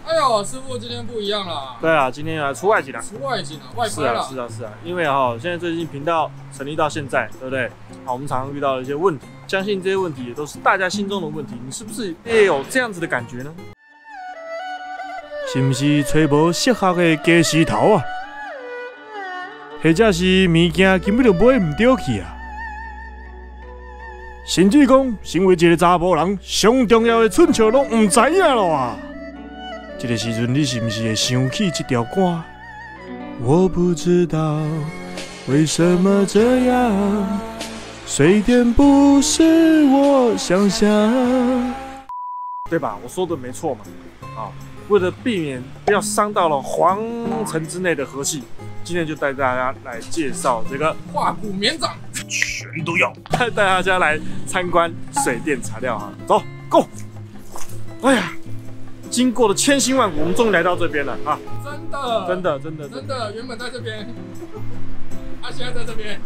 哎呦，师傅今天不一样啦。对啊，今天来出外景啦。出外景啊，外拍啦。是啊，因为现在最近频道成立到现在，对不对？好，我们常常遇到的一些问题，相信这些问题也都是大家心中的问题。你是不是也有这样子的感觉呢？是不是找无适合的家私头啊？或者是物件根本就买唔到去啊？甚至讲，身为一个查甫人，上重要的寸尺拢唔知影咯啊！这个时阵，你是不是会想起这条歌？我不知道为什么这样，水电不是我想象，对吧？我说的没错嘛。为了避免不要伤到了皇城之内的和气，今天就带大家来介绍这个化骨绵掌，全都要带大家来参观水电材料行。走 ，Go！ 哎呀！经过了千辛万苦，我们终于来到这边了啊！真的，原本在这边，现在在这边。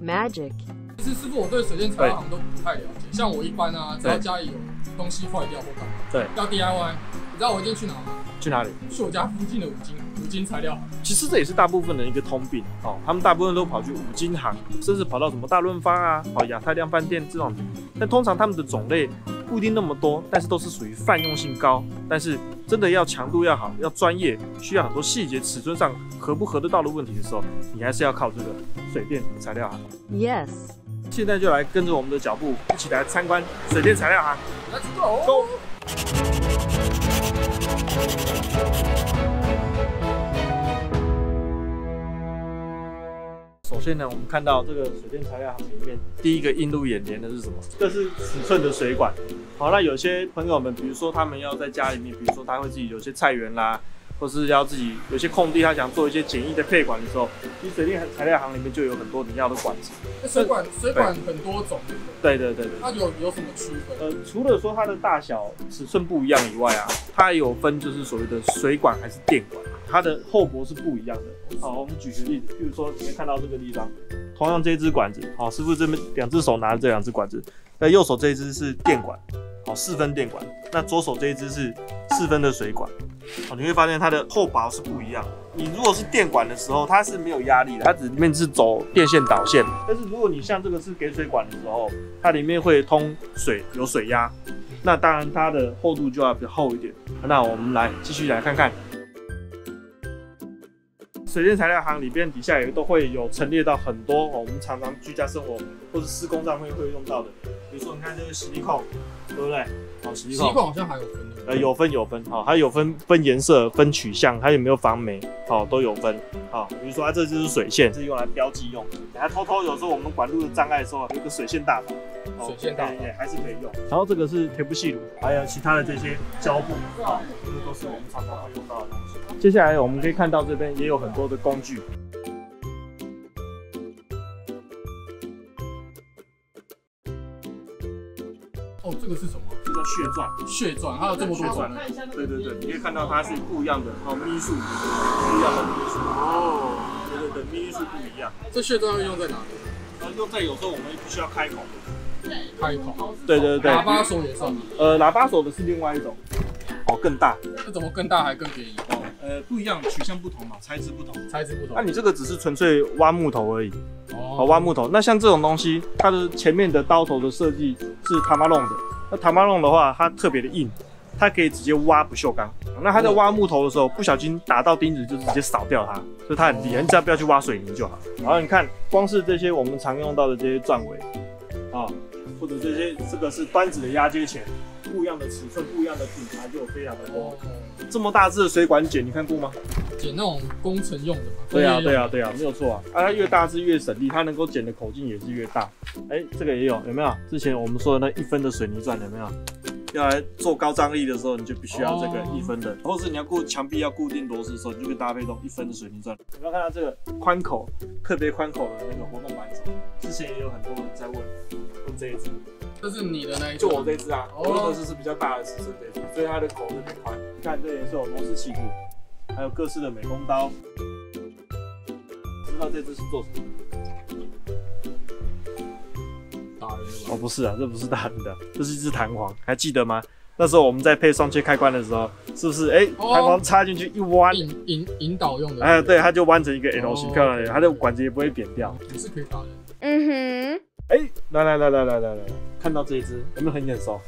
Magic。其实师傅，我对水电材料行都不太了解。像我一般啊，只要家里有东西坏掉或干嘛，对，要 DIY，你知道我一定去哪吗？去哪里？去我家附近的五金材料行。其实这也是大部分人一个通病哦，他们大部分都跑去五金行，甚至跑到什么大润发啊、亚太量贩店这种，但通常他们的种类不一定那么多，但是都是属于泛用性高。但是真的要强度要好，要专业，需要很多细节、尺寸上合不合得到的问题的时候，你还是要靠这个水电材料行。Yes。现在就来跟着我们的脚步，一起来参观水电材料行。Let's go！ 首先呢，我们看到这个水电材料行里面，第一个映入眼帘的是什么？这是尺寸的水管。好，那有些朋友们，比如说他们要在家里面，比如说他会自己有些菜园啦，或是要自己有些空地，他想做一些简易的配管的时候，其实水电材料行里面就有很多你要的管子。水管很多种，对。它有什么区分？除了说它的大小尺寸不一样以外啊，它也有分就是所谓的水管还是电管，它的厚薄是不一样的。好，我们举个例子，譬如说你可以看到这个地方，同样这一支管子，好，师傅这边两只手拿着这两支管子，那右手这一支是电管，好，4分电管，那左手这一支是4分的水管。好，你会发现它的厚薄是不一样的。你如果是电管的时候，它是没有压力的，它里面是走电线导线。但是如果你像这个是给水管的时候，它里面会通水，有水压，那当然它的厚度就要比较厚一点。那我们来继续来看看。水电材料行里边底下也都会有陈列到很多我们常常居家生活或是施工上会用到的，比如说你看这个洗力控，对不对？好，洗力控好像还有分的。有分，好，还有分颜色、分取向，还有没有防霉，好，都有分。好，比如说这就是水线，是用来标记用的。等下偷偷有时候我们管路的障碍的时候，有一个水线大法，水线大法也还是可以用。然后这个是铁不细炉，还有其他的这些胶布，啊，这个都是我们常常会用到的东西。接下来我们可以看到这边也有很多的工具。哦，这个是什么？这叫血钻。血钻，还有这么多种。对，你可以看到它是不一样的咪数，不一样的咪数。哦，对，咪数不一样。这血钻会用在哪里？用在有时候我们必须要开口。开口。对。喇叭手也算吗？喇叭手的是另外一种，更大。这怎么更大还更便宜？不一样，取向不同嘛，材质不同。那你这个只是纯粹挖木头而已。挖木头。那像这种东西，它的前面的刀头的设计是塔马龙的。那塔马龙的话，它特别的硬，它可以直接挖不锈钢。那它在挖木头的时候，不小心打到钉子就直接扫掉它，所以它很厉害。你只要不要去挖水泥就好。然后你看，光是这些我们常用到的这些钻尾，或者这个是端子的压接钳。不一样的尺寸、不一样的品牌就有非常的多。这么大只的水管剪，你看过吗？剪那种工程用的嘛。对啊，没有错啊。它越大只越省力，它能够剪的口径也是越大。这个也有没有？之前我们说的那1分的水泥钻有没有？要来做高张力的时候，你就必须要这个1分的，或是你要墙壁要固定螺丝的时候，你就可以搭配这种1分的水泥钻。有没有看到这个宽口、特别宽口的那个活动扳手？之前也有很多人在问这一支。这是你的那一只，就我这只啊，我用的是比较大的尺寸这只，所以它的口特别宽。你看这也是有螺丝起子，还有各式的美工刀。知道这只是做什么？打人的吧？哦，不是啊，这不是大的，这是一只弹簧，还记得吗？那时候我们在配双切开关的时候，是不是？弹簧插进去一弯，引导用的。对，它就弯成一个 L 型，漂亮的，它的管子也不会扁掉。也是可以打的。来，看到这一只有没有很眼熟？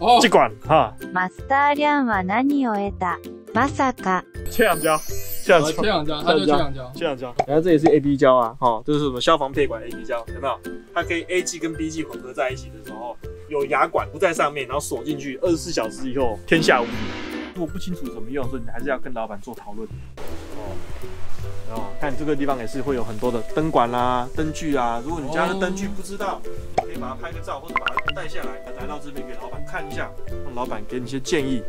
哦，这管哈。マスターリャンは何を得た？まさか。缺氧胶，它就缺氧胶。然后这也是 AB 胶啊，这是什么消防配管 AB 胶，有没有？它可以 A 剂跟 B 剂混合在一起的时候，有牙管不在上面，然后锁进去，24小时以后天下无敌。如果不清楚怎么用，所以你还是要跟老板做讨论。看这个地方也是会有很多的灯管啦、灯具啊。如果你家的灯具不知道，可以把它拍个照，或者把它带下来，来到这边给老板看一下，让老板给你一些建议。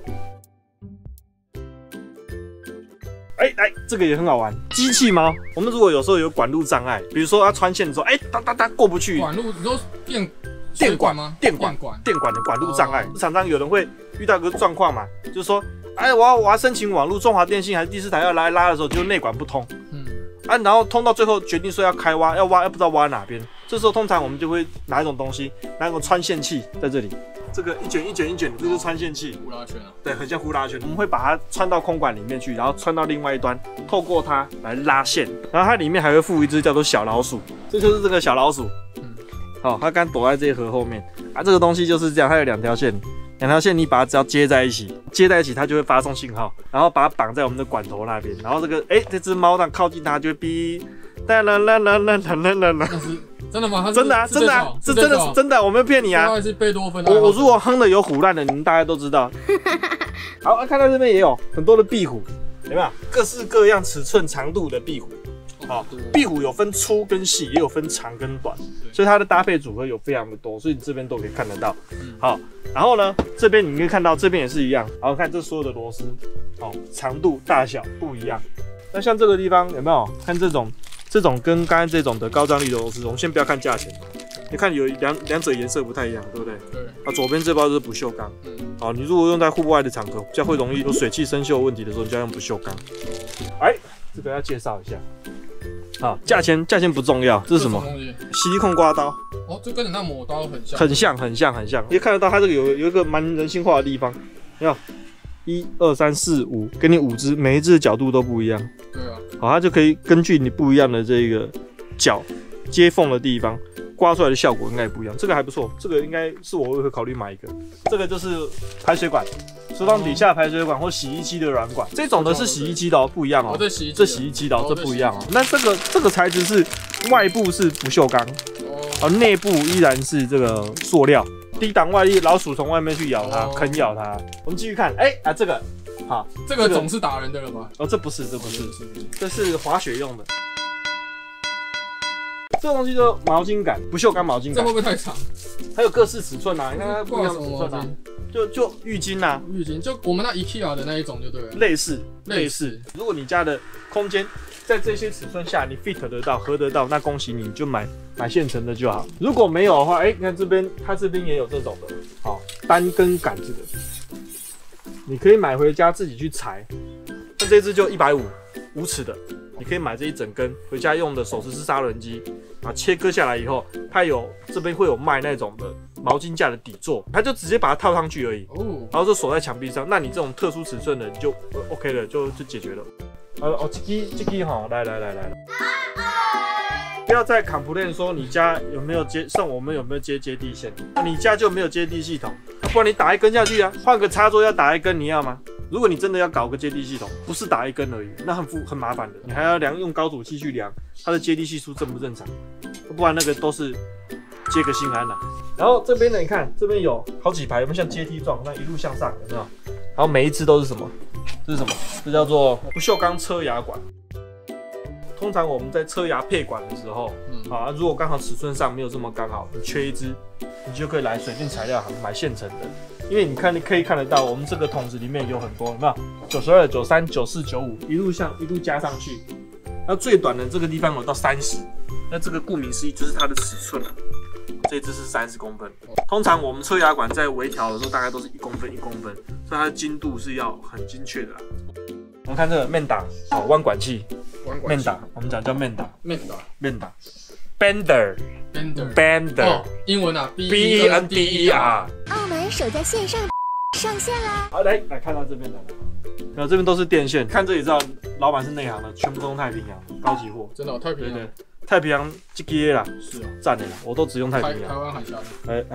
来，这个也很好玩，机器猫。我们如果有时候有管路障碍，比如说要穿线的时候，哒过不去。管路，你说电管吗？电管的管路障碍，常常有人会遇到一个状况嘛，就是说，我要申请网路，中华电信还是第4台要来拉的时候，就内管不通。然后通到最后决定说要开挖，要不知道挖哪边。这时候通常我们就会拿一种东西，拿一种穿线器在这里。这个一卷一卷，这就是穿线器，呼啦圈啊，对，很像呼啦圈。我们会把它穿到空管里面去，然后穿到另外一端，透过它来拉线。然后它里面还会附一只叫做小老鼠，这就是这个小老鼠。它刚躲在这一盒后面啊。这个东西就是这样，它有2条线你把它只要接在一起，它就会发送信号，然后把它绑在我们的管头那边。然后这只猫当靠近它就会哔，真的吗？真的啊，真的啊，是真的，我没有骗你啊。是贝多芬。我如果哼的有唬烂的，你们大概都知道。好，看到这边也有很多的壁虎，有没有？各式各样尺寸、长度的壁虎。壁虎有分粗跟细，也有分长跟短，所以它的搭配组合有非常的多，所以你这边都可以看得到。好，然后呢，这边你可以看到，这边也是一样。然后看这所有的螺丝，长度、大小不一样。那像这个地方有没有？看这种跟刚才这种的高张力的螺丝，我们先不要看价钱，你看有两者颜色不太一样，对不对？对。左边这包就是不锈钢。你如果用在户外的场合，比较会容易有水汽生锈问题的时候，你就要用不锈钢。这个要介绍一下。好，价钱不重要，这是什么？吸控刮刀。这跟你那抹刀很像。很像。你也看得到它这个有一个蛮人性化的地方，有1、2、3、4、5，给你5只，每一只的角度都不一样。对啊。好，它就可以根据你不一样的这个角接缝的地方，刮出来的效果应该也不一样。这个还不错，这个应该是我会考虑买一个。这个就是排水管。厨房底下排水管或洗衣机的软管，这种的是洗衣机的不一样哦。这洗衣机的这不一样哦。那这个材质是外部是不锈钢，内部依然是这个塑料，低档外力，老鼠从外面去咬它，啃咬它。我们继续看，这个好，这个总是打人的了吧？这不是，这是滑雪用的。这个东西叫毛巾杆，不锈钢毛巾杆。这会不会太长？它有各式尺寸啊，你看它不一样的尺寸啊。就浴巾啊，浴巾就我们那 IKEA 的那一种就对了。类似。如果你家的空间在这些尺寸下，你 fit 得到、合得到，那恭喜你就买现成的就好。如果没有的话，你看这边，它这边也有这种的，单根杆子的，你可以买回家自己去裁。那这只就150尺的，你可以买这一整根回家用的手持式砂轮机，然后切割下来以后，它这边会有卖那种的毛巾架的底座，它就直接把它套上去而已，然后就锁在墙壁上。那你这种特殊尺寸的你就 OK 了，就解决了。这支哈，来，不要再 complain 说你家有没有我们有没有接接地线，你家就没有接地系统，不然你打一根下去啊，换个插座要打一根，你要吗？如果你真的要搞个接地系统，不是打一根而已，那很麻烦的，你还要用高阻器去量它的接地系数正不正常，不然那个都是接个心安啦。然后这边呢，你看这边有好几排，有没有像阶梯状，那一路向上，有没有？然后每一只都是什么？这是什么？这叫做不锈钢车牙管。通常我们在车牙配管的时候，如果刚好尺寸上没有这么刚好，你缺一只，你就可以来水电材料行买现成的。因为你可以看得到，我们这个桶子里面有很多，有没有？92、93、94、95，一路加上去。那最短的这个地方有到30，那这个顾名思义就是它的尺寸了。这一支是30公分。通常我们车牙管在微调的时候，大概都是1公分1公分，所以它的精度是要很精确的啦。我们看这个面打弯管器，面打我们讲叫面打。Bender。哦，英文啊 ，Bender。澳门守在线上上线啦！好，来看到这边来了，然后这边都是电线，看这里知道老板是内行的，全部都用太平洋高级货。真的太平洋。对，太平洋这个啦，是啊，赞的啦，我都只用太平洋。台湾海峡的。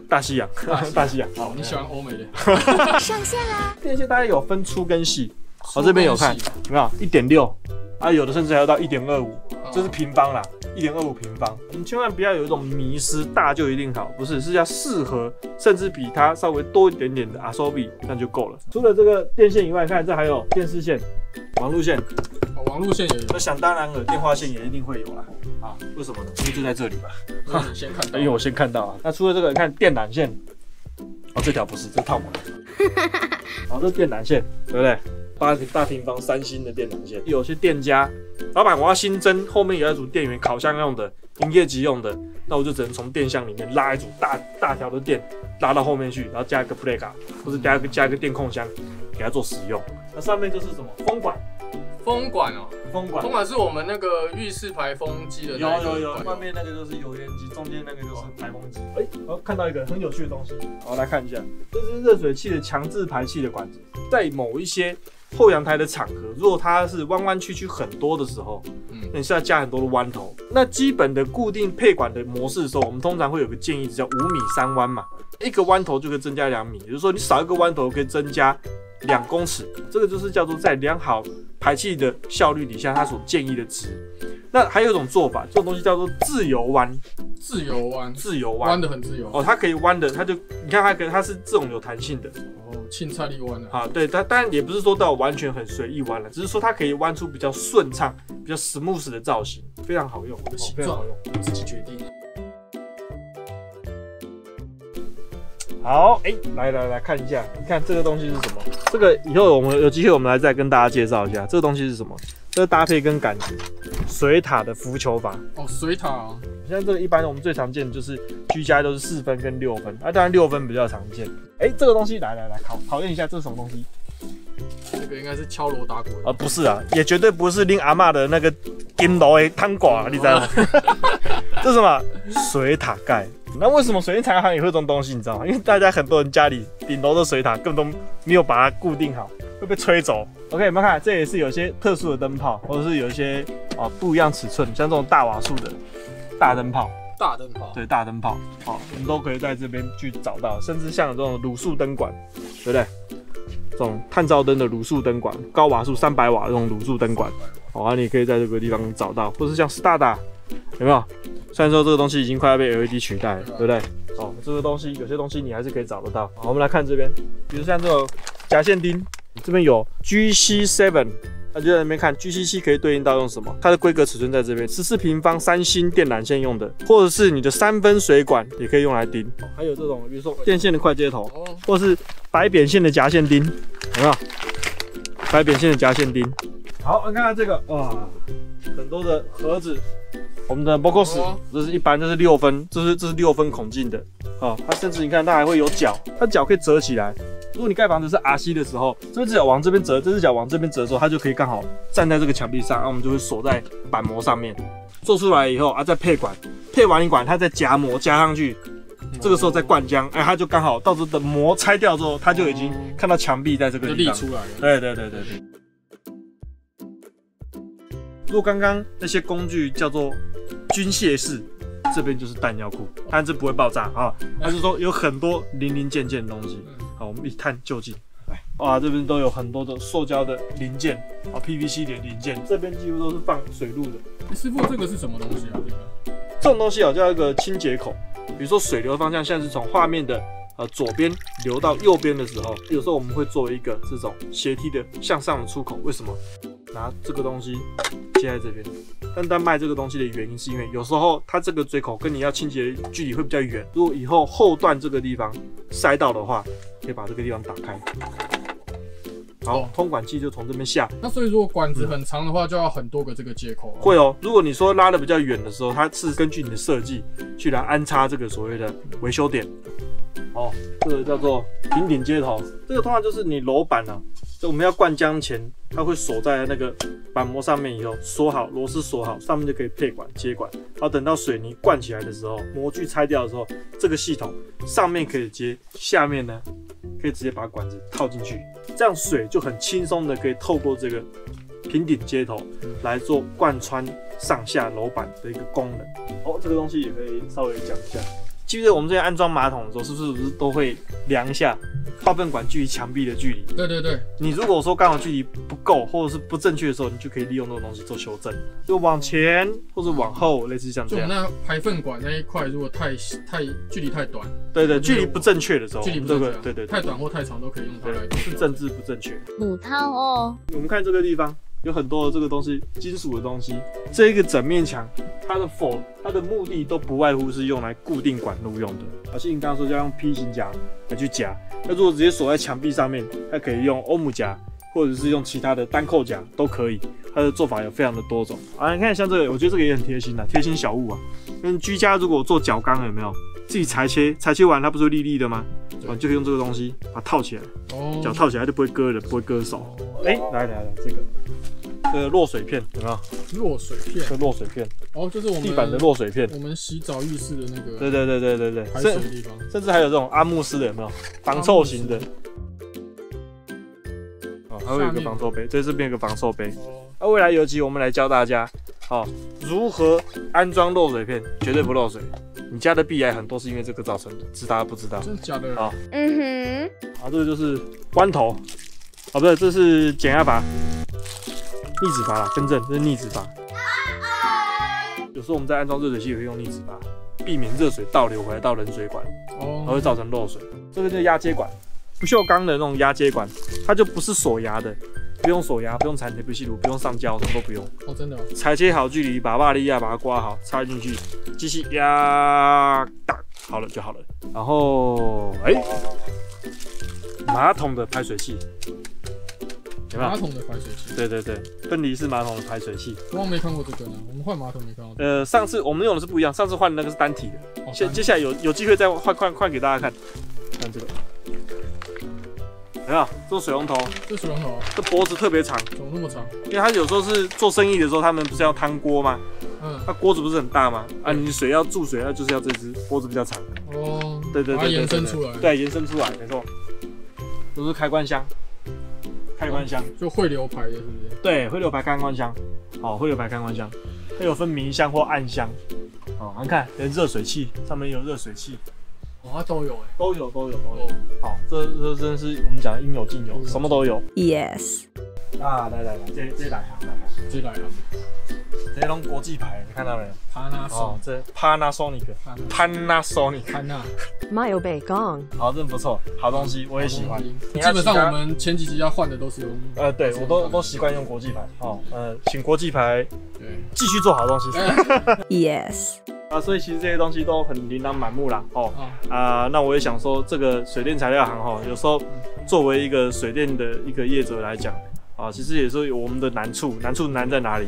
大西洋，大西洋。好，你喜欢欧美的。上线啦！电线大概有分粗跟细，我这边有看，有没有1.6啊？有的甚至还要到1.25，这是平方啦。1.25平方，我们千万不要有一种迷失，大就一定好，不是，是要适合，甚至比它稍微多一点点的阿收比，那就够了。除了这个电线以外，看这还有电视线、网路线，网路线也有。那想当然了，电话线也一定会有啦。啊，为什么呢？因为就在这里吧。你先看到，因为我先看到啊。那除了这个，你看电缆线，哦，这条不是，这套模的。好，这电缆线，对不对？8大平方3星的电缆线，有些店家，老板我要新增后面有一组电源，烤箱用的、营业级用的，那我就只能从电箱里面拉一组大条的电，拉到后面去，然后加一个 play 卡，或者加一个电控箱，给它做使用。那上面就是什么风管？风管哦，风管是我们那个浴室排风机的那个。有，外面那个就是油烟机，中间那个就是排风机。我看到一个很有趣的东西，好来看一下，这是热水器的强制排气的管子，在某一些后阳台的场合，如果它是弯弯曲曲很多的时候，那你是要加很多的弯头。那基本的固定配管的模式的时候，我们通常会有个建议，叫5米3弯嘛，一个弯头就可以增加2米，也就是说你少一个弯头可以增加2公尺，这个就是叫做在良好排气的效率底下，它所建议的值。那还有一种做法，这种东西叫做自由弯。自由弯，弯的很自由哦，它可以弯的，它就你看它是这种有弹性的哦，青菜力弯啊，对，它当然也不是说到完全很随意弯了，只是说它可以弯出比较顺畅、比较 smooth 的造型，非常好用，非常好用，自己决定。好，来看一下，你看这个东西是什么？这个以后我们有机会我们来再跟大家介绍一下，这个东西是什么？这个搭配跟感觉，水塔的浮球法。哦，水塔啊。像这个一般我们最常见的就是居家都是4分跟6分，当然6分比较常见。这个东西来考验一下，这是什么东西？这个应该是敲锣打鼓的。不是啊，也绝对不是恁阿嬷的那个金楼的汤挂，你知道吗？这是什么？水塔盖。那为什么水电厂行也会有这种东西？你知道吗？因为大家很多人家里顶楼的水塔根本都没有把它固定好，会被吹走。OK， 有没有看？这也是有一些特殊的灯泡，或者是有一些不一样尺寸，像这种大瓦数的大灯泡。对，大灯泡，我们都可以在这边去找到，甚至像有这种卤素灯管，对不对？这种探照灯的卤素灯管，高瓦数300瓦这种卤素灯管，你可以在这个地方找到，或是像 Stada， 有没有？虽然说这个东西已经快要被 LED 取代了，对不对？这个东西有些东西你还是可以找得到。好，我们来看这边，比如像这种夹线钉，这边有 GC7。就在那边看 GC7 可以对应到用什么？它的规格尺寸在这边，14平方3星电缆线用的，或者是你的3分水管也可以用来钉。还有这种，比如说电线的快接头，或是白扁线的夹线钉，有没有？白扁线的夹线钉。好，你看看这个，哇，很多的盒子。我们的 Box， 这是一般，这是6分，这是6分孔径的。它甚至你看它还会有角，它角可以折起来。如果你盖房子是 RC 的时候，这只脚往这边折，这只脚往这边折的时候，它就可以刚好站在这个墙壁上，我们就会锁在板模上面。做出来以后再配管，配完一管，它再夹膜加上去，这个时候再灌浆，它就刚好到时候的膜拆掉之后，它就已经看到墙壁在这个地方就立出来了。对。如果刚刚那些工具叫做军械式，这边就是弹药库，但这不会爆炸啊。它是说有很多零件的东西。好，我们一探究竟。哇，这边都有很多的塑胶的零件，PVC 的零件，这边几乎都是放水路的。师傅，这个是什么东西啊？这种东西叫一个清洁口。比如说水流方向现在是从画面的左边流到右边的时候，有时候我们会做一个这种斜梯的向上的出口。为什么？拿这个东西接在这边。但卖这个东西的原因是因为有时候它这个嘴口跟你要清洁的距离会比较远，如果以后后段这个地方塞到的话，可以把这个地方打开。好，通管器就从这边下。那所以如果管子很长的话，就要很多个这个接口。会哦，如果你说拉的比较远的时候，它是根据你的设计去来安插这个所谓的维修点。这个叫做平顶接头，这个通常就是你楼板就我们要灌浆前，它会锁在那个板模上面以后锁好，螺丝锁好，上面就可以配管接管。然后等到水泥灌起来的时候，模具拆掉的时候，这个系统上面可以接，下面呢可以直接把管子套进去，这样水就很轻松的可以透过这个平顶接头来做贯穿上下楼板的一个功能。哦，这个东西也可以稍微讲一下。记不记得我们之前安装马桶的时候，是不是都会量一下化粪管距离墙壁的距离？对对对。你如果说刚好距离不够，或者是不正确的时候，你就可以利用那个东西做修正，就往前或者往后，类似像这样。就我们那排粪管那一块，如果太距离太短，对对，距离不正确的时候，距离不正确，对对，太短或太长都可以用它来。是政治不正确。母汤哦。我们看这个地方。有很多的这个东西，金属的东西，这一个整面墙，它的目的都不外乎是用来固定管路用的。而且你刚刚说要用 P 型夹来去夹，那如果直接锁在墙壁上面，它可以用欧姆夹，或者是用其他的单扣夹都可以。它的做法有非常的多种啊。你看像这个，我觉得这个也很贴心啊，贴心小物啊。跟居家如果做角钢有没有？自己裁切完它不是立立的吗？啊，就可以用这个东西把它套起来，脚套起来就不会割人，不会割手。来，这个落水片有没有？落水片，这落水片哦，就是我们地板的落水片，我们洗澡浴室的那个，对，排水的地方，甚至还有这种阿慕斯的有没有？防臭型的，哦，还会有一个防臭杯，这边有个防臭杯。那未来有集我们来教大家，如何安装漏水片，绝对不漏水。你家的壁癌很多是因为这个造成的，知道不知道？真的假的？好，这个就是弯头，不对，这是减压阀。逆止阀啦，更正，这是逆止阀。有时候我们在安装热水器也会用逆止阀，避免热水倒流回来到冷水管，而会造成漏水。这个就是压接管，不锈钢的那种压接管，它就不是锁牙的，不用锁牙，不用缠铁不吸炉，不用上胶，什么都不用。哦，真的。裁切好距离，把瓦利亚把它刮好，插进去，机器压打好了就好了。然后，马桶的排水器。马桶的排水器，对，分离式马桶的排水器。我没看过这个呢，我们换马桶没看到。上次我们用的是不一样，上次换的那个是单体的。接下来有机会再换给大家看。看这个，有没有？这是水龙头。这水龙头，这脖子特别长。怎么那么长？因为它有时候是做生意的时候，他们不是要汤锅吗？它锅子不是很大吗？啊，你水要注水，那就是要这只脖子比较长的。哦。对，把它延伸出来。对，延伸出来，没错。都是开关箱。开关箱就汇流排的，是不是？对，汇流排开关箱。好，汇流排开关箱，它有分明箱或暗箱。哦，你看，连热水器上面有热水器，它都有都有。好，这真是我们讲的应有尽有，什么都有。Yes。来，这来行。这种国际牌，你看到没有 ？Panasonic， 这 Panasonic。马有北港。好，真不错，好东西，我也喜欢。基本上我们前几集要换的都是用。对，我都习惯用国际牌。请国际牌继续做好东西。Yes。所以其实这些东西都很琳琅满目啦。那我也想说，这个水电材料行有时候作为一个水电的一个业者来讲，其实也是有我们的难处。难在哪里？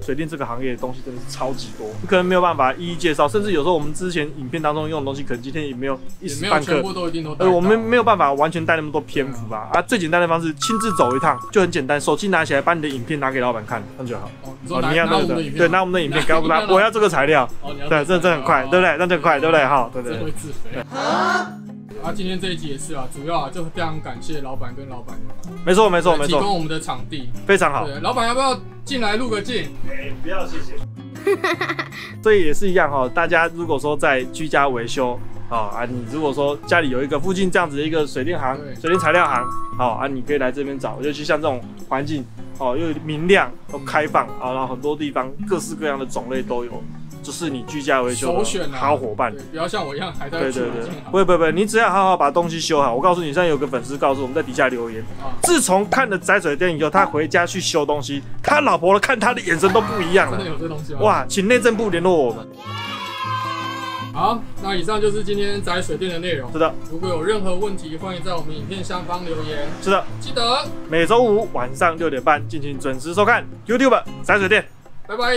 水电这个行业的东西真的是超级多，你可能没有办法一一介绍，甚至有时候我们之前影片当中用的东西，可能今天也没有一时半刻，我们没有办法完全带那么多篇幅吧。最简单的方式，亲自走一趟就很简单，手机拿起来，把你的影片拿给老板看，那就好。你要对，拿我们的影片，告诉他我要这个材料，对，这很快，对不对？那就很快，对不对？好，对。会自肥。今天这一集也是主要就非常感谢老板跟老板娘。没错，提供我们的场地非常好。老板要不要进来录个镜？不要，谢谢。所以也是一样大家如果说在居家维修你如果说家里有一个附近这样子的一个水电行、水电材料行你可以来这边找。尤其像这种环境又明亮又开放然后很多地方各式各样的种类都有。就是你居家维修的好伙伴，不要像我一样还在对，不，你只要好好把东西修好。我告诉你，现在有个粉丝告诉我们在底下留言，自从看了宅水电以后，他回家去修东西，他老婆看他的眼神都不一样了。真的有这东西吗？哇，请内政部联络我们。好，那以上就是今天宅水电的内容。是的，如果有任何问题，欢迎在我们影片下方留言。是的，记得每周五晚上6点半进行准时收看 YouTube 宅水电。拜拜。